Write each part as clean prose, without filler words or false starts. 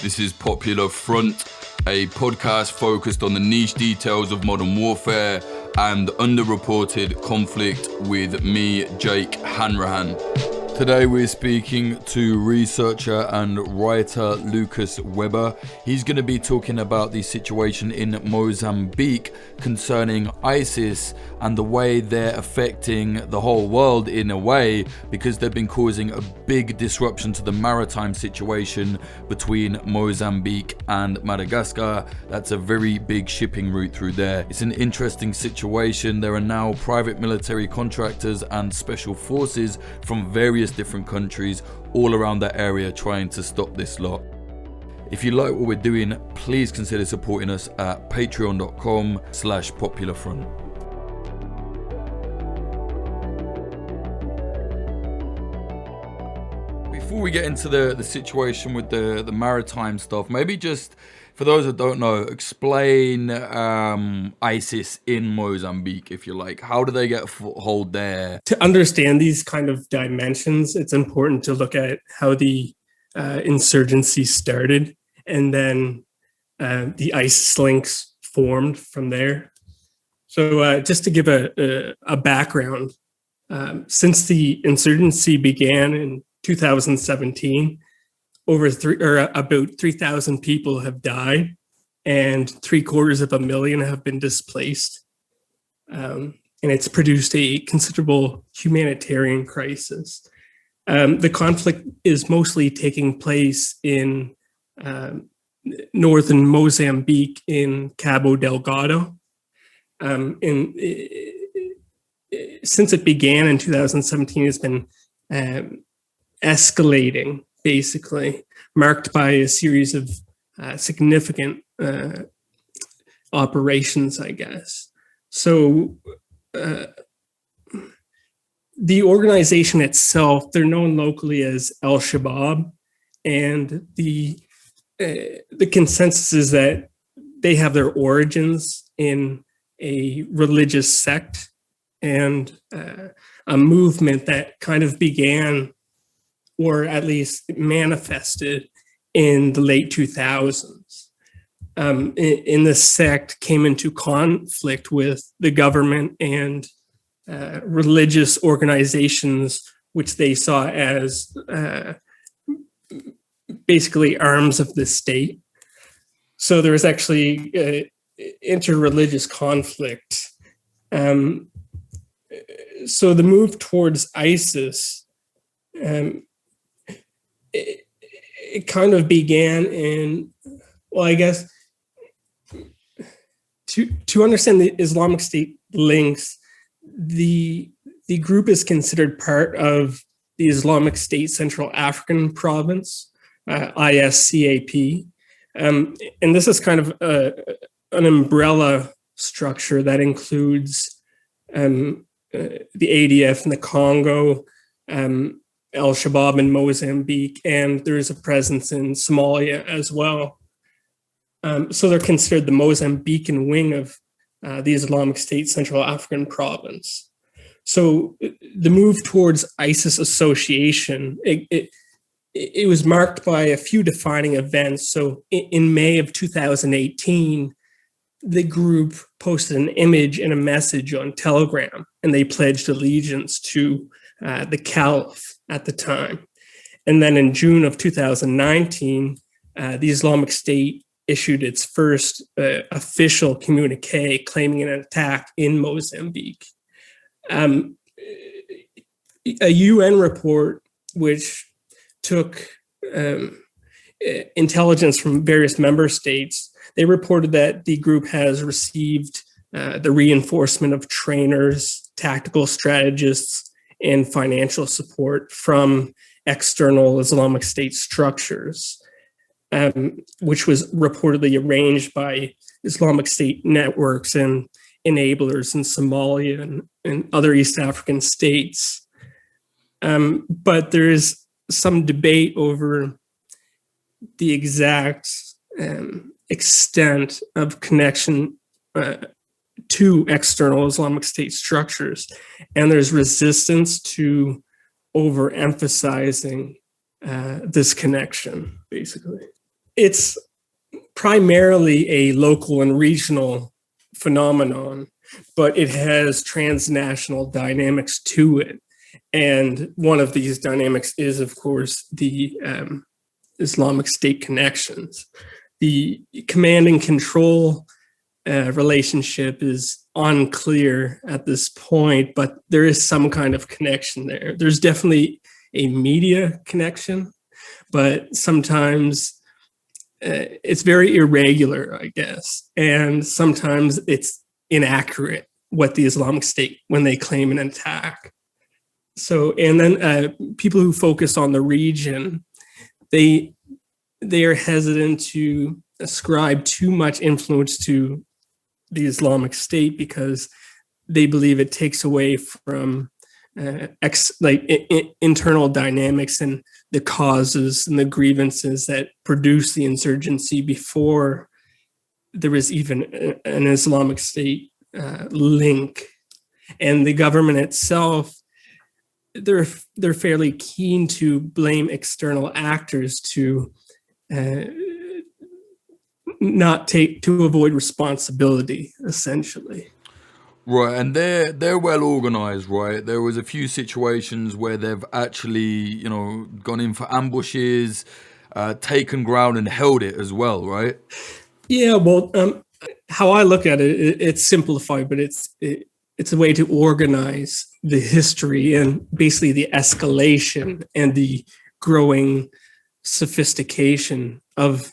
This is Popular Front, a podcast focused on the niche details of modern warfare and underreported conflict with me, Jake Hanrahan. Today we're speaking to researcher and writer Lucas Weber. He's going to be talking about the situation in Mozambique concerning ISIS and the way they're affecting the whole world in a way, because they've been causing a big disruption to the maritime situation between Mozambique and Madagascar. That's a very big shipping route through there. It's an interesting situation. There are now private military contractors and special forces from various different countries all around that area trying to stop this lot. If you like what we're doing, please consider supporting us at patreon.com/popularfront. Before we get into the situation with the maritime stuff, maybe just for those that don't know, explain ISIS in Mozambique, if you like. How do they get a foothold there? To understand these kind of dimensions, it's important to look at how the insurgency started, and then the ISIS links formed from there. So just to give a background, since the insurgency began in 2017, about 3,000 people have died, and 750,000 have been displaced. And it's produced a considerable humanitarian crisis. The conflict is mostly taking place in northern Mozambique in Cabo Delgado. Since it began in 2017, it's been escalating, basically, marked by a series of significant operations, I guess. So the organization itself, they're known locally as Al-Shabaab, and the consensus is that they have their origins in a religious sect and a movement that kind of began, or at least manifested, in the late 2000s. In the sect came into conflict with the government and religious organizations, which they saw as basically arms of the state. So there was actually interreligious conflict. So the move towards ISIS, it kind of began in, well, I guess, to understand the Islamic State links, the group is considered part of the Islamic State Central African Province, ISCAP. And this is kind of an umbrella structure that includes the ADF in the Congo, Al-Shabaab in Mozambique, and there is a presence in Somalia as well. So they're considered the Mozambican wing of the Islamic State Central African Province. So the move towards ISIS association, it was marked by a few defining events. So in May of 2018, the group posted an image and a message on Telegram, and they pledged allegiance to the Caliph at the time. And then in June of 2019, the Islamic State issued its first official communique claiming an attack in Mozambique. A UN report which took intelligence from various member states, they reported that the group has received the reinforcement of trainers, tactical strategists, and financial support from external Islamic State structures, which was reportedly arranged by Islamic State networks and enablers in Somalia and other East African states. But there is some debate over the exact extent of connection to external Islamic State structures. And there's resistance to overemphasizing this connection, basically. it's primarily a local and regional phenomenon, but it has transnational dynamics to it. And one of these dynamics is, of course, the Islamic State connections. The command and control relationship is unclear at this point, but there is some kind of connection there. There's definitely a media connection, but sometimes it's very irregular, I guess. And sometimes it's inaccurate what the Islamic State, when they claim an attack. So, and then people who focus on the region, they are hesitant to ascribe too much influence to the Islamic State because they believe it takes away from internal dynamics and the causes and the grievances that produce the insurgency before there is even an Islamic State link. And the government itself, they're fairly keen to blame external actors to avoid responsibility, essentially. Right, and they're well organized, right? There was a few situations where they've actually, gone in for ambushes, taken ground and held it as well, right? Yeah, well, how I look at it, it's simplified, but it's a way to organize the history and basically the escalation and the growing sophistication of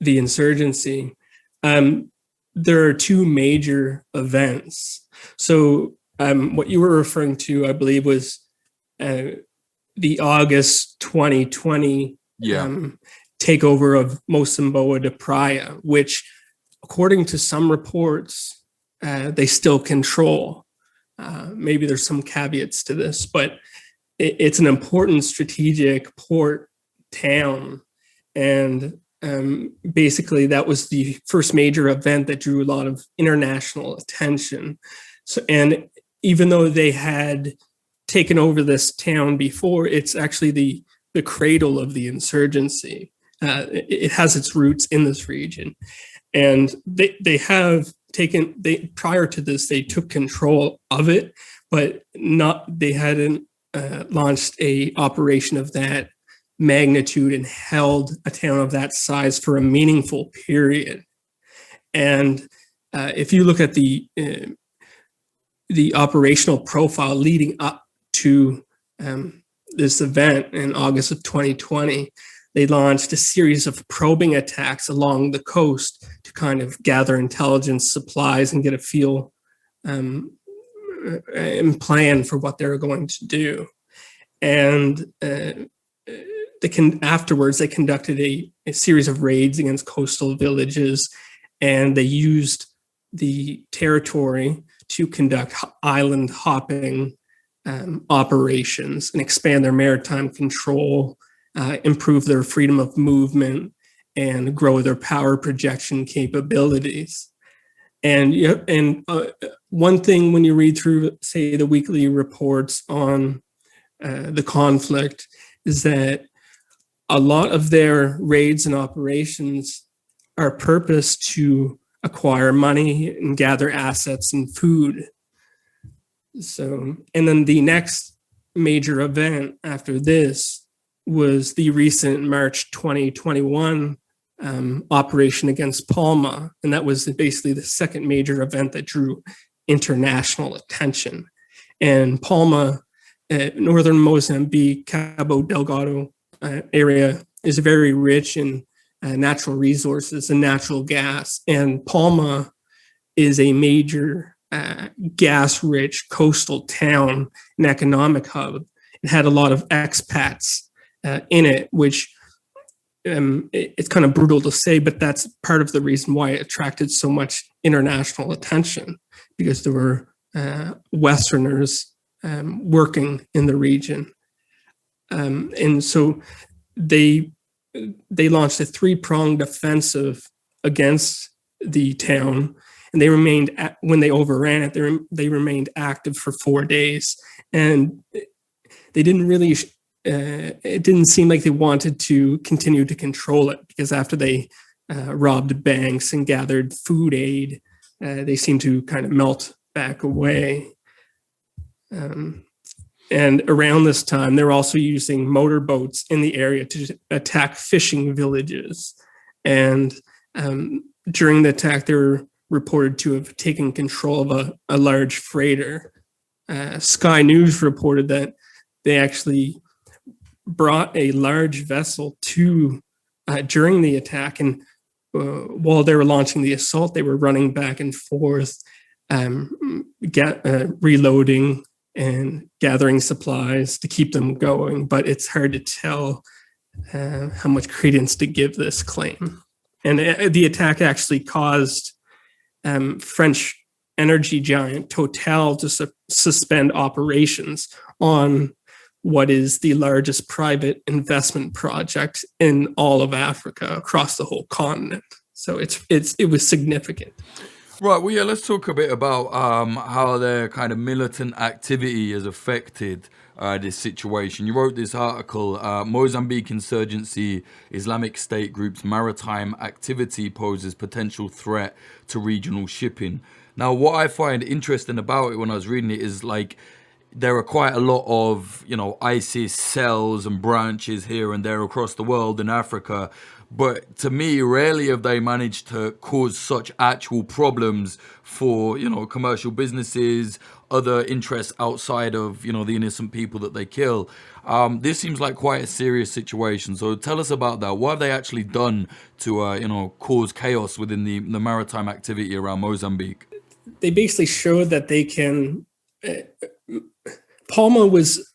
the insurgency. There are two major events. So what you were referring to, I believe, was the August 2020 takeover of Mozambique de Praia, which, according to some reports, they still control. Maybe there's some caveats to this, but it's an important strategic port town. And basically, that was the first major event that drew a lot of international attention. So, and even though they had taken over this town before, it's actually the cradle of the insurgency. It has its roots in this region. And they have taken, prior to this, they took control of it, but they hadn't launched a operation of that magnitude and held a town of that size for a meaningful period. And if you look at the operational profile leading up to this event in August of 2020, they launched a series of probing attacks along the coast to kind of gather intelligence, supplies, and get a feel and plan for what they were going to do. And afterwards, they conducted a series of raids against coastal villages, and they used the territory to conduct island hopping operations and expand their maritime control, improve their freedom of movement, and grow their power projection capabilities. And one thing when you read through, say, the weekly reports on the conflict is that a lot of their raids and operations are purposed to acquire money and gather assets and food. So, and then the next major event after this was the recent March 2021 operation against Palma. And that was basically the second major event that drew international attention. And Palma, northern Mozambique, Cabo Delgado area is very rich in natural resources and natural gas. And Palma is a major gas-rich coastal town, an economic hub. It had a lot of expats in it, which it's kind of brutal to say, but that's part of the reason why it attracted so much international attention, because there were Westerners working in the region. And so they launched a three-pronged offensive against the town, and they remained, when they overran it, they remained active for 4 days. And they didn't really, it didn't seem like they wanted to continue to control it because after they robbed banks and gathered food aid, they seemed to kind of melt back away. And around this time, they're also using motorboats in the area to attack fishing villages. And during the attack, they were reported to have taken control of a large freighter. Sky News reported that they actually brought a large vessel to during the attack, and while they were launching the assault, they were running back and forth, reloading and gathering supplies to keep them going. But it's hard to tell how much credence to give this claim. And the attack actually caused French energy giant Total to suspend operations on what is the largest private investment project in all of Africa across the whole continent. So it was significant. Right. Well, yeah. Let's talk a bit about how their kind of militant activity has affected this situation. You wrote this article, Mozambique insurgency, Islamic State group's maritime activity poses potential threat to regional shipping. Now, what I find interesting about it when I was reading it is like there are quite a lot of, ISIS cells and branches here and there across the world in Africa. But to me, rarely have they managed to cause such actual problems for, commercial businesses, other interests outside of, the innocent people that they kill. This seems like quite a serious situation. So tell us about that. What have they actually done to, cause chaos within the maritime activity around Mozambique? They basically showed that they can. Palma was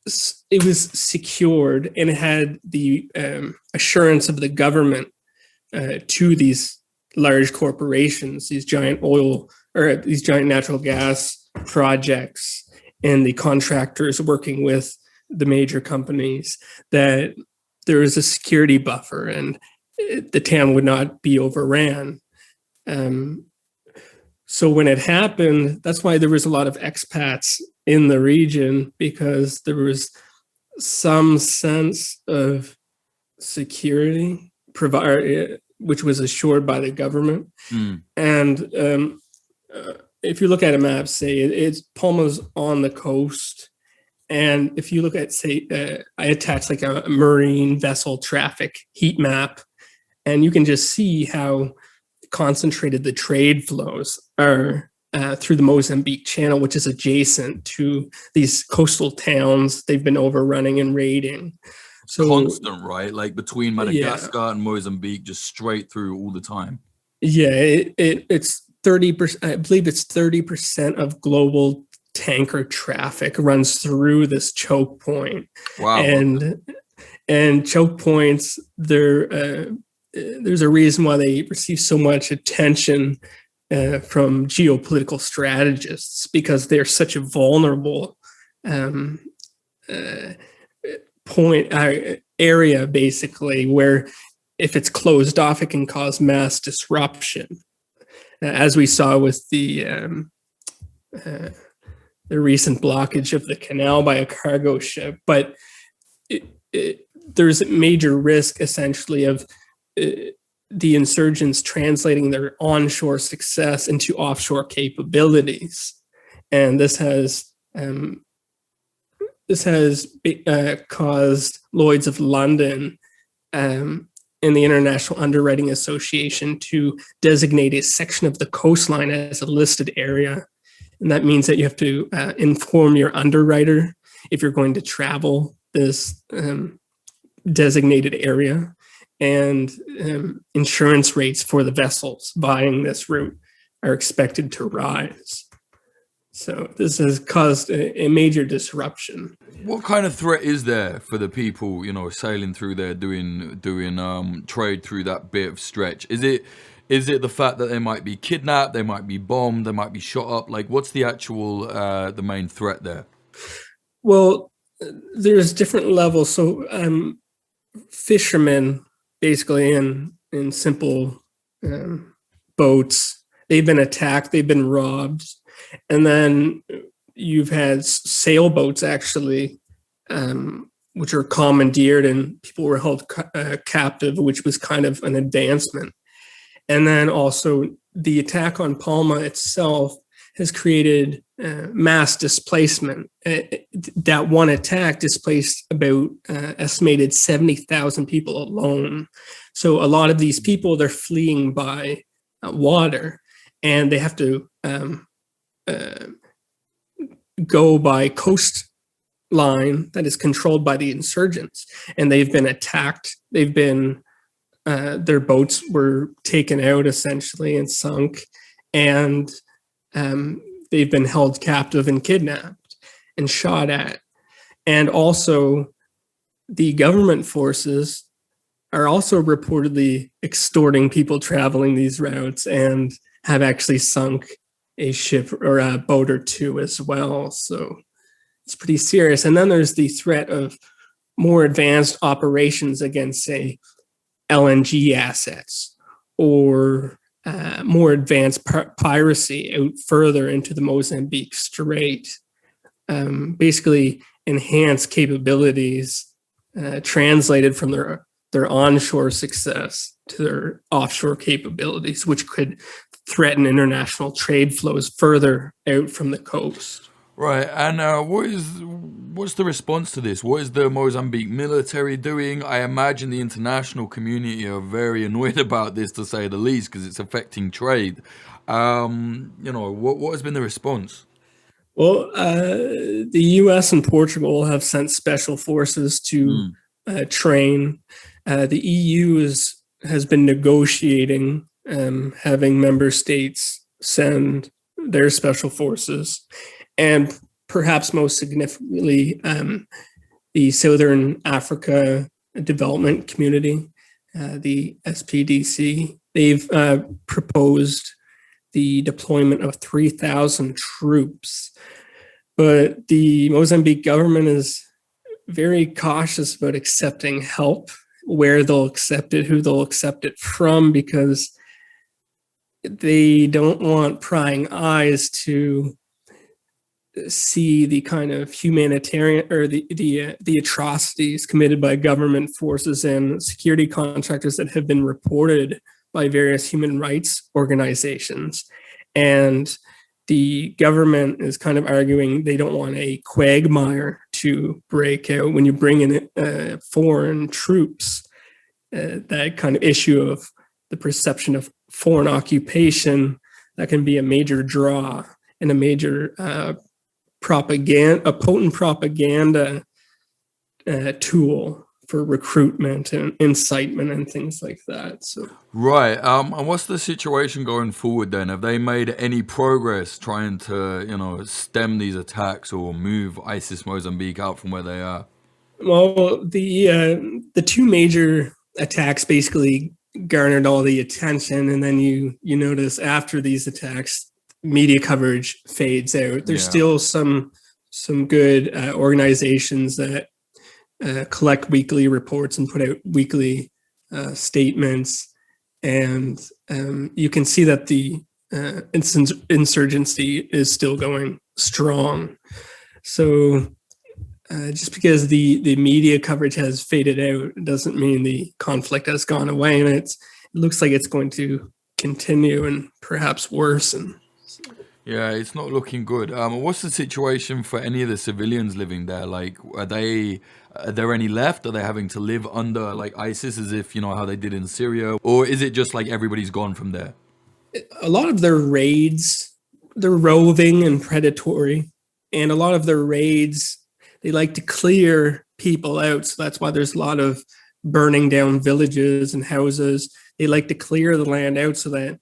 secured and it had the assurance of the government to these large corporations, these giant oil or these giant natural gas projects, and the contractors working with the major companies, that there is a security buffer and the town would not be overran. So when it happened, that's why there was a lot of expats in the region, because there was some sense of security which was assured by the government. And if you look at a map, say it's Palma's on the coast, and if you look at, say, I attached like a marine vessel traffic heat map, and you can just see how concentrated the trade flows are through the Mozambique Channel, which is adjacent to these coastal towns they've been overrunning and raiding. So constant, right? Like between Madagascar and Mozambique, just straight through all the time. Yeah, it's 30%. I believe it's 30% of global tanker traffic runs through this choke point. Wow. And choke points, there's a reason why they receive so much attention from geopolitical strategists, because they're such a vulnerable area, basically, where if it's closed off, it can cause mass disruption, as we saw with the recent blockage of the canal by a cargo ship. But there's a major risk, essentially, of the insurgents translating their onshore success into offshore capabilities, and this has caused Lloyd's of London and the International Underwriting Association to designate a section of the coastline as a listed area, and that means that you have to inform your underwriter if you're going to travel this designated area. And insurance rates for the vessels buying this route are expected to rise. So this has caused a major disruption. What kind of threat is there for the people, sailing through there, doing trade through that bit of stretch? Is it the fact that they might be kidnapped, they might be bombed, they might be shot up? Like, what's the actual the main threat there? Well, there's different levels. So fishermen, basically in simple boats, they've been attacked, they've been robbed. And then you've had sailboats actually which are commandeered and people were held captive, which was kind of an advancement. And then also the attack on Palma itself has created mass displacement. That one attack displaced about estimated 70,000 people alone. So a lot of these people, they're fleeing by water, and they have to go by coastline that is controlled by the insurgents. And they've been attacked. They've been, their boats were taken out essentially and sunk. And they've been held captive and kidnapped and shot at. And also, the government forces are also reportedly extorting people traveling these routes and have actually sunk a ship or a boat or two as well. So it's pretty serious. And then there's the threat of more advanced operations against, say, LNG assets, or more advanced piracy out further into the Mozambique Strait. Basically enhanced capabilities translated from their onshore success to their offshore capabilities, which could threaten international trade flows further out from the coast. Right, and what's the response to this? What is the Mozambique military doing? I imagine the international community are very annoyed about this, to say the least, because it's affecting trade. What has been the response? Well, the U.S. and Portugal have sent special forces to train. The EU has been negotiating, having member states send their special forces. And perhaps most significantly, the Southern Africa Development Community, the SPDC, they've proposed the deployment of 3,000 troops. But the Mozambique government is very cautious about accepting help, where they'll accept it, who they'll accept it from, because they don't want prying eyes to see the kind of humanitarian or the atrocities committed by government forces and security contractors that have been reported by various human rights organizations. And the government is kind of arguing they don't want a quagmire to break out when you bring in foreign troops. That kind of issue of the perception of foreign occupation, that can be a major draw and a major potent propaganda tool for recruitment and incitement and things like that. So right, and what's the situation going forward then? Have they made any progress trying to, stem these attacks or move ISIS Mozambique out from where they are? Well, the two major attacks basically garnered all the attention, and then you notice after these attacks, media coverage fades out. There's still some good organizations that collect weekly reports and put out weekly statements, and you can see that the insurgency is still going strong. So just because the media coverage has faded out, it doesn't mean the conflict has gone away, and it looks like it's going to continue and perhaps worsen. Yeah, it's not looking good. What's the situation for any of the civilians living there? Like, are there any left? Are they having to live under like ISIS as if, how they did in Syria? Or is it just like everybody's gone from there? A lot of their raids, they're roving and predatory. And a lot of their raids, they like to clear people out. So that's why there's a lot of burning down villages and houses. They like to clear the land out so that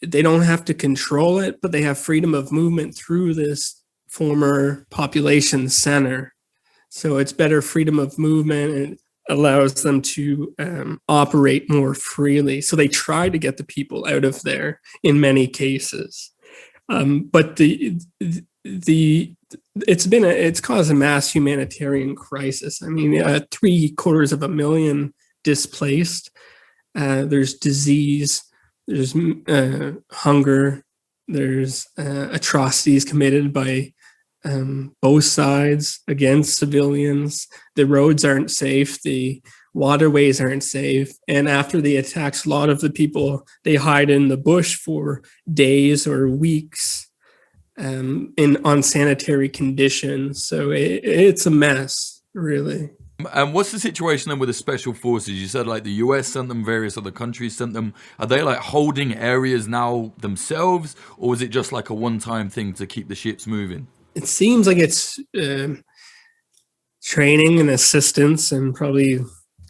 they don't have to control it, but they have freedom of movement through this former population center. So it's better freedom of movement, and it allows them to operate more freely. So they try to get the people out of there in many cases. But it's caused a mass humanitarian crisis. I mean, 750,000 displaced. There's disease. There's hunger, there's atrocities committed by both sides against civilians. The roads aren't safe. The waterways aren't safe. And after the attacks, a lot of the people, they hide in the bush for days or weeks in unsanitary conditions. So it's a mess, really. And what's the situation then with the special forces? You said like the US sent them, various other countries sent them. Are they like holding areas now themselves, or is it just like a one-time thing to keep the ships moving? It seems like it's training and assistance and probably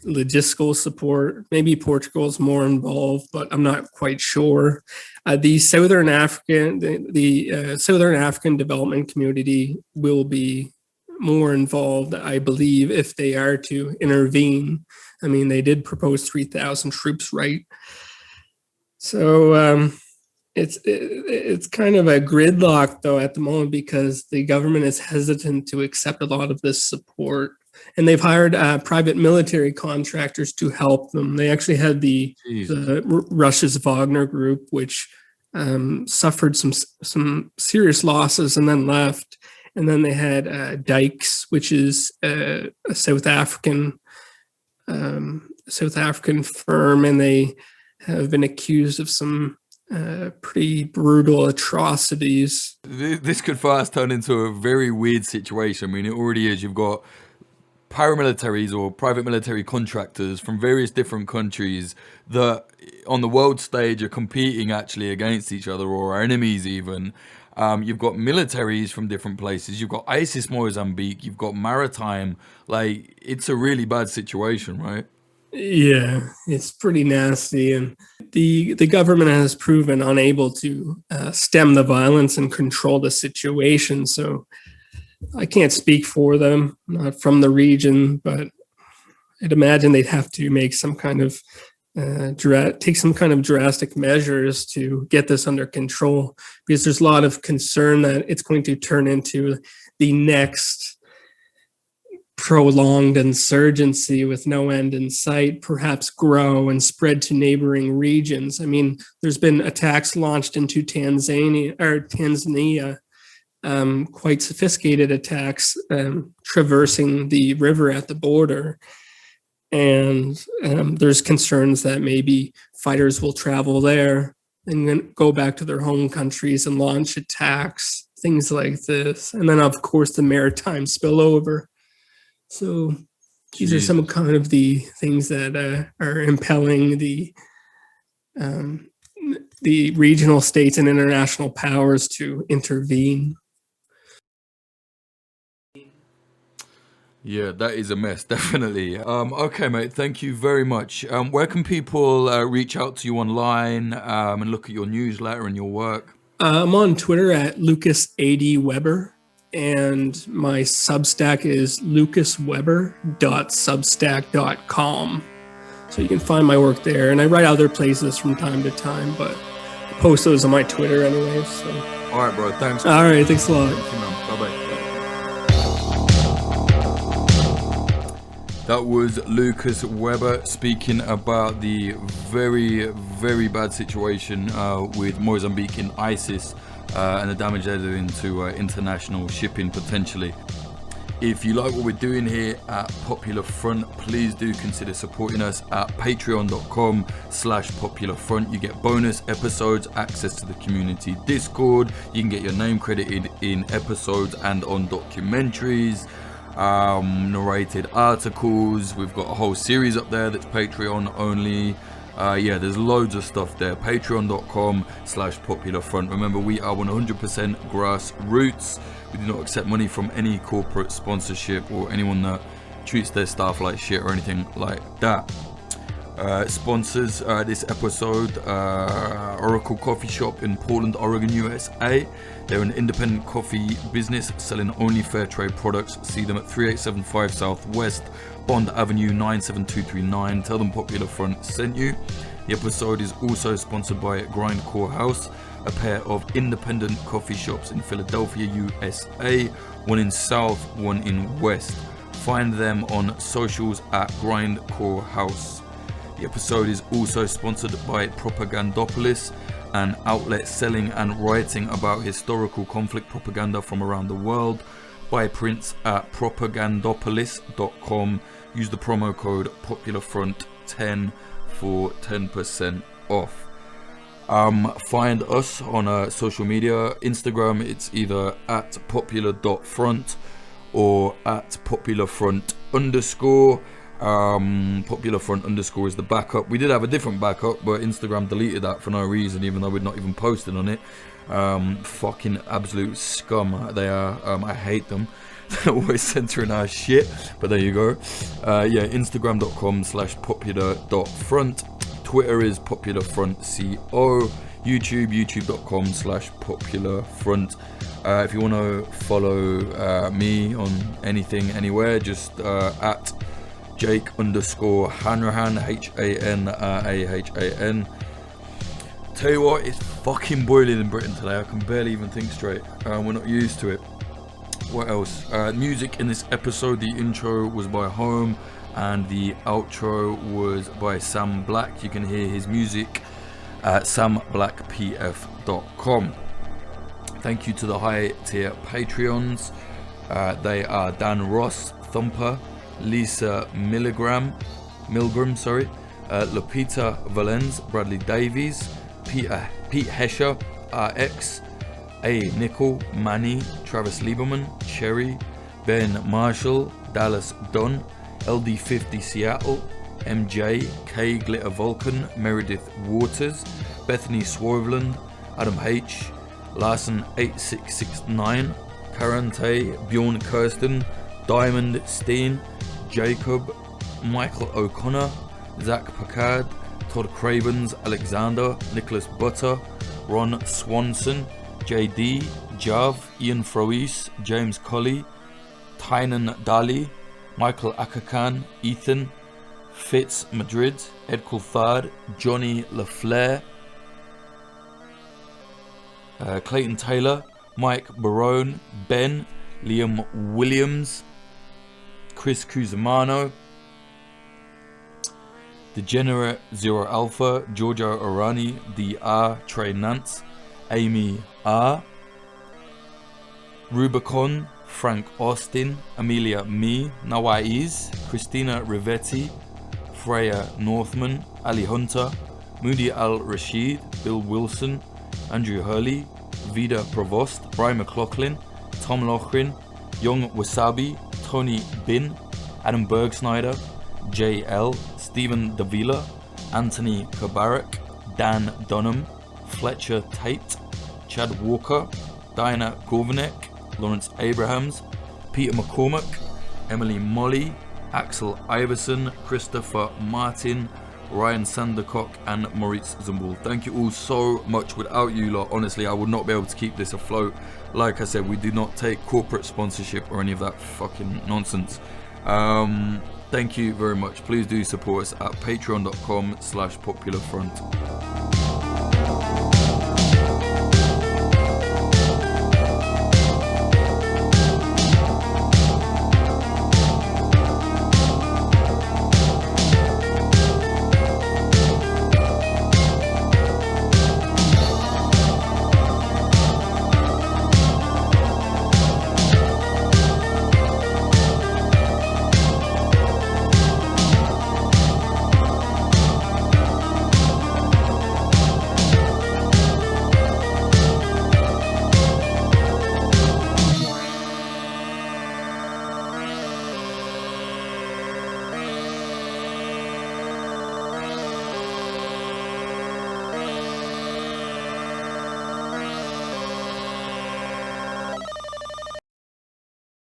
logistical support. Maybe Portugal's more involved, but I'm not quite sure. The Southern African development community will be more involved, I believe, if they are to intervene. I mean, they did propose 3,000 troops, right? So it's kind of a gridlock, though, at the moment, because the government is hesitant to accept a lot of this support. And they've hired private military contractors to help them. They actually had the Russia's Wagner group, which suffered some serious losses and then left. And then they had Dykes, which is a South African firm, and they have been accused of some pretty brutal atrocities. This could fast turn into a very weird situation. I mean, it already is. You've got paramilitaries or private military contractors from various different countries that on the world stage are competing actually against each other or are enemies even. You've got militaries from different places. You've got ISIS Mozambique. You've got maritime. Like, it's a really bad situation, right? Yeah, it's pretty nasty. And the government has proven unable to stem the violence and control the situation. So I can't speak for them, not from the region, but I'd imagine they'd have to make some kind of take some kind of drastic measures to get this under control, because there's a lot of concern that it's going to turn into the next prolonged insurgency with no end in sight, perhaps grow and spread to neighboring regions. I mean, there's been attacks launched into Tanzania, quite sophisticated attacks traversing the river at the border. And there's concerns that maybe fighters will travel there and then go back to their home countries and launch attacks, things like this. And then, of course, the maritime spillover. So these are some kind of the things that are impelling the regional states and international powers to intervene. Yeah, that is a mess, definitely. Okay, mate, thank you very much. Where can people reach out to you online and look at your newsletter and your work? I'm on Twitter at LucasADWeber, and my Substack is lucasweber.substack.com. So you can find my work there, and I write other places from time to time, but I post those on my Twitter anyway. So. All right, bro, thanks. All right, thanks a lot. Bye-bye. That was Lucas Weber speaking about the very, very bad situation with Mozambique and ISIS and the damage they're doing to international shipping potentially. If you like what we're doing here at Popular Front, please do consider supporting us at patreon.com/Popular Front. You get bonus episodes, access to the community Discord. You can get your name credited in episodes and on documentaries. Narrated articles. We've got a whole series up there that's Patreon only. There's loads of stuff there. Patreon.com/Popular Front. Remember, we are 100% grassroots. We do not accept money from any corporate sponsorship or anyone that treats their staff like shit or anything like that. Sponsors this episode, Oracle Coffee Shop in Portland, Oregon, USA. They're an independent coffee business selling only fair trade products. See them at 3875 Southwest Bond Avenue 97239. Tell them Popular Front sent you. The episode is also sponsored by Grindcore House, a pair of independent coffee shops in Philadelphia, USA. One in South, one in West. Find them on socials at Grindcore House. The episode is also sponsored by Propagandopolis, an outlet selling and writing about historical conflict propaganda from around the world. Buy prints at propagandopolis.com. Use the promo code POPULARFRONT10 for 10% off. Find us on social media. Instagram, it's either at popular.front or at popularfront_. Popularfront_ is the backup. We did have a different backup, but Instagram deleted that for no reason, even though we'd not even posted on it. Fucking absolute scum they are. I hate them. They're always censoring our shit, but there you go. Instagram.com/popular.front. Twitter is popularfrontco. youtube.com/popularfront. If you want to follow me on anything, anywhere, just at Jake_Hanrahan, HANRAHAN. Tell you what, it's fucking boiling in Britain today. I can barely even think straight. We're not used to it. What else? Music in this episode. The intro was by Home and the outro was by Sam Black. You can hear his music at samblackpf.com. Thank you to the high tier Patreons. They are Dan Ross, Thumper, Lisa Milgram, Lupita Valens, Bradley Davies, Pete Hesher, RX, A. Nickel, Manny, Travis Lieberman, Cherry, Ben Marshall, Dallas Dunn, LD50 Seattle, MJ, K Glitter Vulcan, Meredith Waters, Bethany Swarveland, Adam H, Larson 8669, Karante, Bjorn Kirsten, Diamond Steen, Jacob, Michael O'Connor, Zach Packard, Todd Cravens, Alexander, Nicholas Butter, Ron Swanson, JD, Jav, Ian Froese, James Colley, Tynan Dali, Michael Akakan, Ethan, Fitz Madrid, Ed Coulthard, Johnny LaFleur, Clayton Taylor, Mike Barone, Ben, Liam Williams, Chris Cusimano, Degenerate Zero Alpha, Giorgio Arani, DR, Trey Nance, Amy R, Rubicon, Frank Austin, Amelia Me, Nawaiz, Christina Rivetti, Freya Northman, Ali Hunter, Moody Al Rashid, Bill Wilson, Andrew Hurley, Vida Provost, Brian McLaughlin, Tom Lochrin, Young Wasabi, Tony Bin, Adam Bergsnyder, JL, Stephen Davila, Anthony Kabarak, Dan Dunham, Fletcher Tate, Chad Walker, Diana Gorvanek, Lawrence Abrahams, Peter McCormack, Emily Molly, Axel Iverson, Christopher Martin, Ryan Sandercock and Maurice Zumbul. Thank you all so much. Without you lot, honestly, I would not be able to keep this afloat. Like I said, we do not take corporate sponsorship or any of that fucking nonsense. Thank you very much. Please do support us at patreon.com/popularfront.